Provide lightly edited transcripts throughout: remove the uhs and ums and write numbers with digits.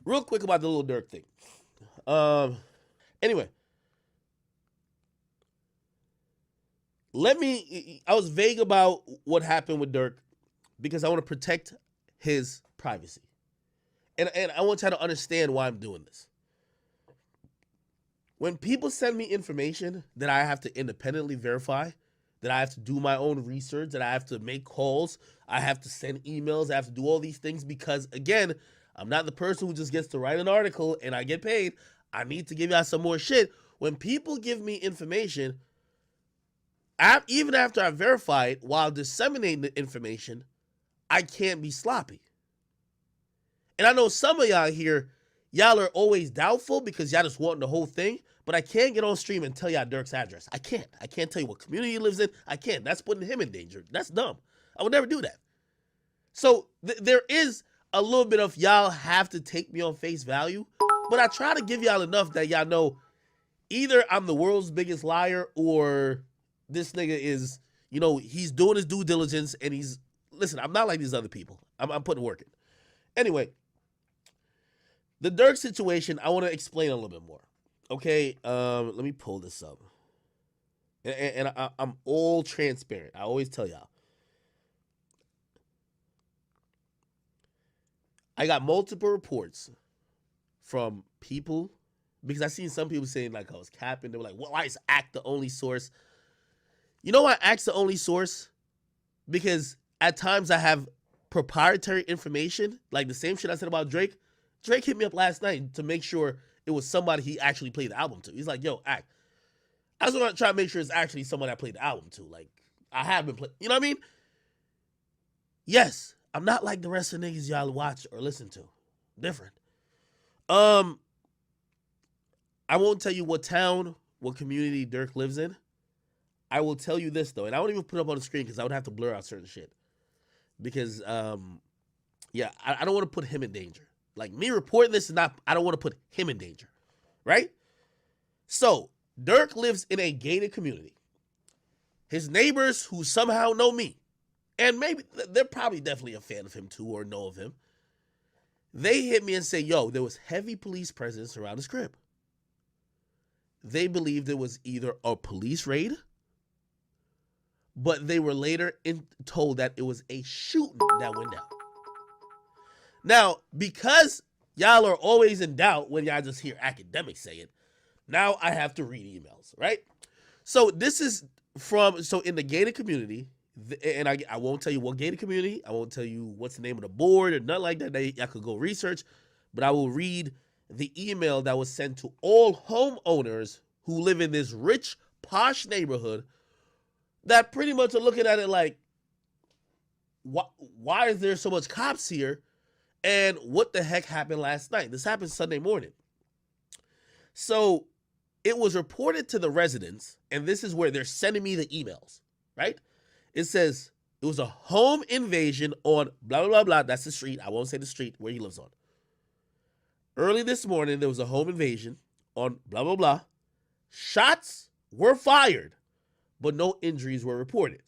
Real quick about the Lil Durk thing. Anyway, I was vague about what happened with Durk because I want to protect his privacy. And I want y'all to understand why I'm doing this. When people send me information that I have to independently verify, that I have to do my own research, that I have to make calls, I have to send emails, I have to do all these things because, again, I'm not the person who just gets to write an article and I get paid. I need to give y'all some more shit. When people give me information, even after I verify it, while disseminating the information, I can't be sloppy. And I know some of y'all here, y'all are always doubtful because y'all just want the whole thing, but I can't get on stream and tell y'all Durk's address. I can't. I can't tell you what community he lives in. I can't. That's putting him in danger. That's dumb. I would never do that. So there is a little bit of y'all have to take me on face value, but I try to give y'all enough that y'all know either I'm the world's biggest liar or this nigga is, he's doing his due diligence and listen, I'm not like these other people. I'm putting work in. Anyway, the Durk situation, I want to explain a little bit more. Okay, let me pull this up. And I'm all transparent. I always tell y'all. I got multiple reports from people because I seen some people saying like I was capping. They were like, well, why is ACT the only source? You know why ACT's the only source? Because at times I have proprietary information, like the same shit I said about Drake. Drake hit me up last night to make sure it was somebody he actually played the album to. He's like, yo, ACT. I just want to try to make sure it's actually someone I played the album to. Like, I have been playing, you know what I mean? Yes, I'm not like the rest of the niggas y'all watch or listen to. Different. I won't tell you what town, what community Durk lives in. I will tell you this, though, and I won't even put it up on the screen because I would have to blur out certain shit. Because, yeah, I don't want to put him in danger. Like, me reporting this is not, I don't want to put him in danger, right? So, Durk lives in a gated community. His neighbors who somehow know me, and maybe they're probably definitely a fan of him too or know of him, they hit me and say, yo, there was heavy police presence around his crib. They believed it was either a police raid, but they were later told that it was a shooting that went down. Now, because y'all are always in doubt when y'all just hear Akademiks say it, now I have to read emails, right? So this is in the gated community, and I won't tell you what gated community, I won't tell you what's the name of the board or nothing like that. Y'all could go research, but I will read the email that was sent to all homeowners who live in this rich, posh neighborhood that pretty much are looking at it like, why is there so much cops here? And what the heck happened last night? This happened Sunday morning. So it was reported to the residents, and this is where they're sending me the emails, right? It says it was a home invasion on blah, blah, blah, blah. That's the street. I won't say the street where he lives on. Early this morning, there was a home invasion on blah, blah, blah. Shots were fired, but no injuries were reported.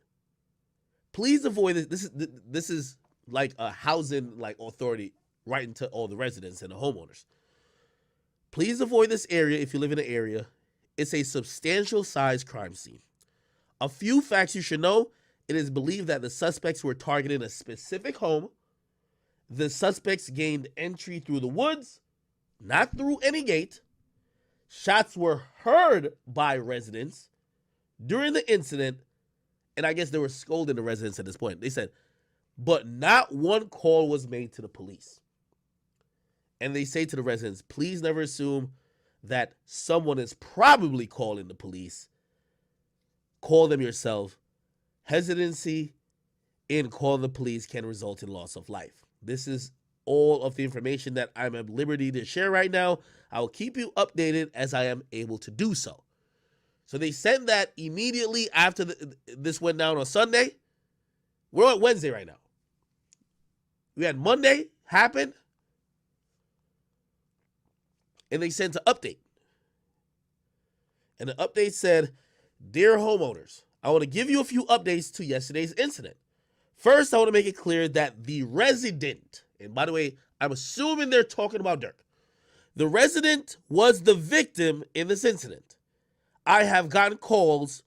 Please avoid this. This is like a housing authority writing to all the residents and the homeowners. Please avoid this area if you live in the area. It's a substantial size crime scene. A few facts you should know. It is believed that the suspects were targeting a specific home. The suspects gained entry through the woods, not through any gate. Shots were heard by residents during the incident, and I guess they were scolding the residents at this point. They said, but not one call was made to the police. And they say to the residents, please never assume that someone is probably calling the police. Call them yourself. Hesitancy in calling the police can result in loss of life. This is all of the information that I'm at liberty to share right now. I will keep you updated as I am able to do so. So they sent that immediately after this went down on Sunday. We're on Wednesday right now. We had Monday happen, and they sent an update. And the update said, dear homeowners, I want to give you a few updates to yesterday's incident. First, I want to make it clear that the resident, And by the way, I'm assuming they're talking about Dirk. The resident was the victim in this incident. I have gotten calls.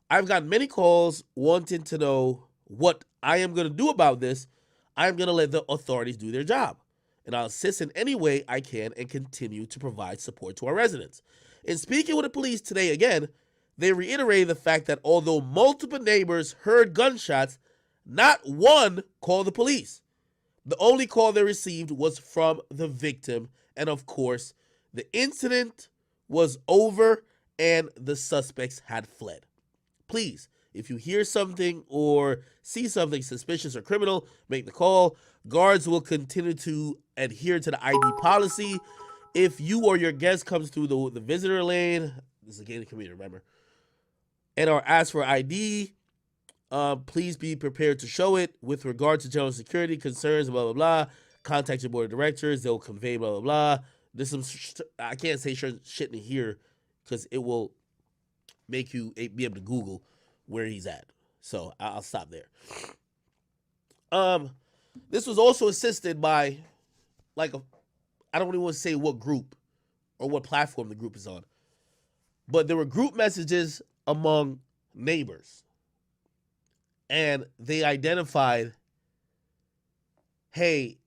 I've gotten many calls wanting to know what I am going to do about this. I'm going to let the authorities do their job. And I'll assist in any way I can and continue to provide support to our residents. In speaking with the police today again, they reiterated the fact that although multiple neighbors heard gunshots, not one called the police. The only call they received was from the victim. And of course, the incident was over and the suspects had fled. Please, if you hear something or see something suspicious or criminal, make the call. Guards will continue to adhere to the ID policy. If you or your guest comes through the visitor lane, this is a gated community, remember, and are asked for ID, please be prepared to show it. With regard to general security concerns, blah, blah, blah, contact your board of directors. They'll convey, blah, blah, blah. There's some, I can't say shit in here because it will make you be able to Google where he's at. So I'll stop there. This was also assisted by, like, I don't even want to say what group or what platform the group is on, but there were group messages among neighbors, and they identified, hey,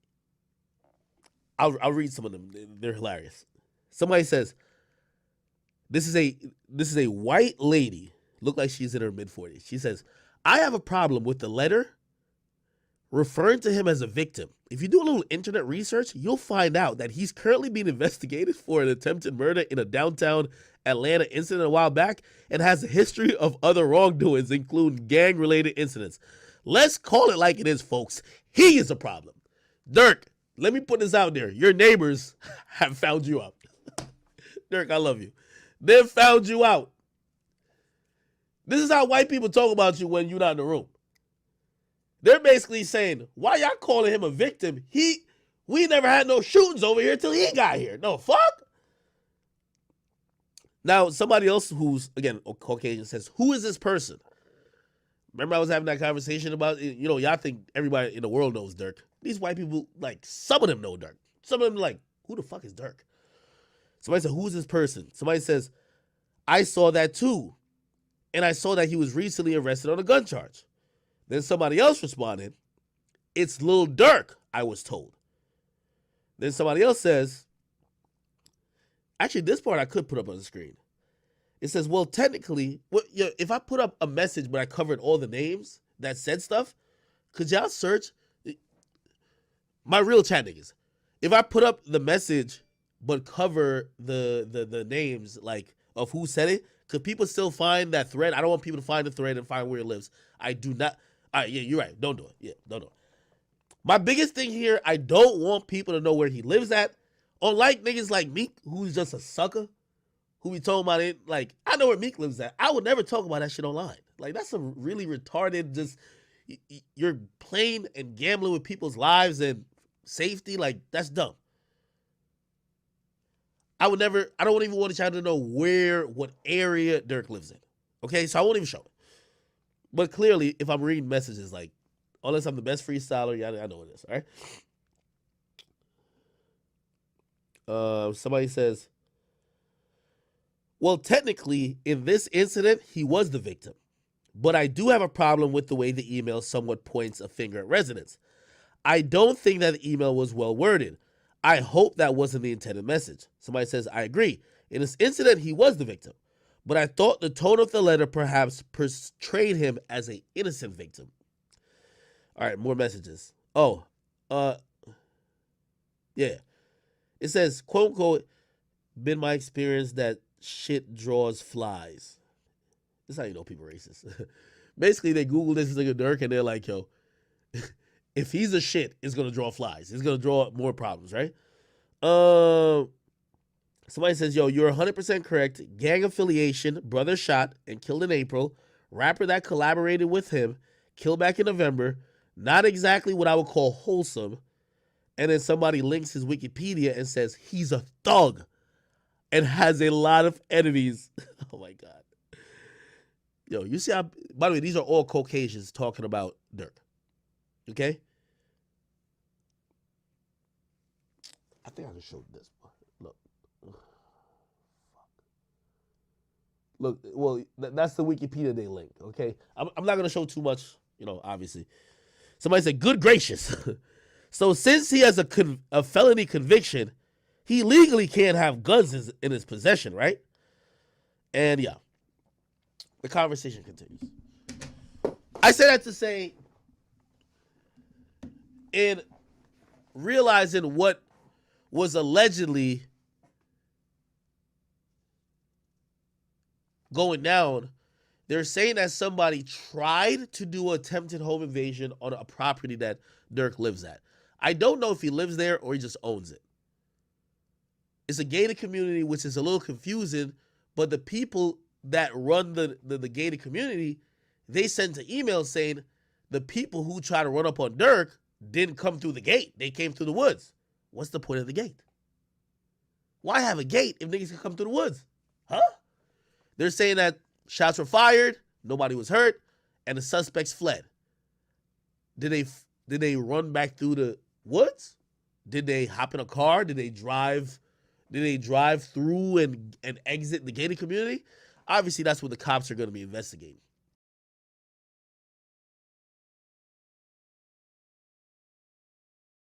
I'll read some of them. They're hilarious. Somebody says, this is a white lady, look like she's in her mid-40s. She says, I have a problem with the letter referring to him as a victim. If you do a little internet research, you'll find out that he's currently being investigated for an attempted murder in a downtown Atlanta incident a while back and has a history of other wrongdoings, including gang-related incidents. Let's call it like it is, folks. He is a problem. Dirk, let me put this out there. Your neighbors have found you out. Dirk, I love you. They've found you out. This is how white people talk about you when you're not in the room. They're basically saying, why y'all calling him a victim? We never had no shootings over here till he got here. No, fuck. Now, somebody else who's, again, Caucasian says, who is this person? Remember I was having that conversation about, y'all think everybody in the world knows Dirk. These white people, like, some of them know Dirk. Some of them like, who the fuck is Dirk? Somebody said, who is this person? Somebody says, I saw that too. And I saw that he was recently arrested on a gun charge. Then somebody else responded, it's Lil Durk, I was told. Then somebody else says, actually, this part I could put up on the screen. It says, well, technically, if I put up a message but I covered all the names that said stuff, could y'all search? My real chat niggas, if I put up the message but cover the names, like, of who said it, could people still find that thread? I don't want people to find the thread and find where it lives. I do not. All right, yeah, you're right. Don't do it. Yeah, don't do it. My biggest thing here, I don't want people to know where he lives at. Unlike niggas like Meek, who's just a sucker, who be talking about it, like, I know where Meek lives at. I would never talk about that shit online. Like, that's a really retarded, just, you're playing and gambling with people's lives and safety. Like, that's dumb. I don't even want y'all to know what area Dirk lives in. Okay, so I won't even show it. But clearly, if I'm reading messages, like, unless I'm the best freestyler, yeah, I know what it is, all right? Somebody says, well, technically, in this incident, he was the victim. But I do have a problem with the way the email somewhat points a finger at residents. I don't think that the email was well worded. I hope that wasn't the intended message. Somebody says, I agree. In this incident, he was the victim. But I thought the tone of the letter perhaps portrayed him as an innocent victim. All right, more messages. Oh, yeah. It says, quote, unquote, been my experience that shit draws flies. This is how you know people are racist. Basically, they Google this nigga Dirk and they're like, yo, if he's a shit, it's going to draw flies. It's going to draw more problems, right? Somebody says, yo, you're 100% correct. Gang affiliation, brother shot and killed in April. Rapper that collaborated with him, killed back in November. Not exactly what I would call wholesome. And then somebody links his Wikipedia and says he's a thug and has a lot of enemies. Oh, my God. Yo, you see how, by the way, these are all Caucasians talking about Dirk. Okay? think I can show this. Look. Look, well, that's the Wikipedia they link, okay? I'm not going to show too much, obviously. Somebody said, good gracious. So since he has a felony conviction, he legally can't have guns in his possession, right? And yeah, the conversation continues. I say that to say, in realizing what was allegedly going down, they're saying that somebody tried to do attempted home invasion on a property that Dirk lives at. I don't know if he lives there or he just owns it. It's a gated community, which is a little confusing, but the people that run the gated community, they sent an email saying the people who try to run up on Dirk didn't come through the gate. They came through the woods. What's the point of the gate? Why have a gate if niggas can come through the woods? Huh? They're saying that shots were fired, nobody was hurt, and the suspects fled. Did they run back through the woods? Did they hop in a car? Did they drive through and exit the gated community? Obviously, that's what the cops are going to be investigating.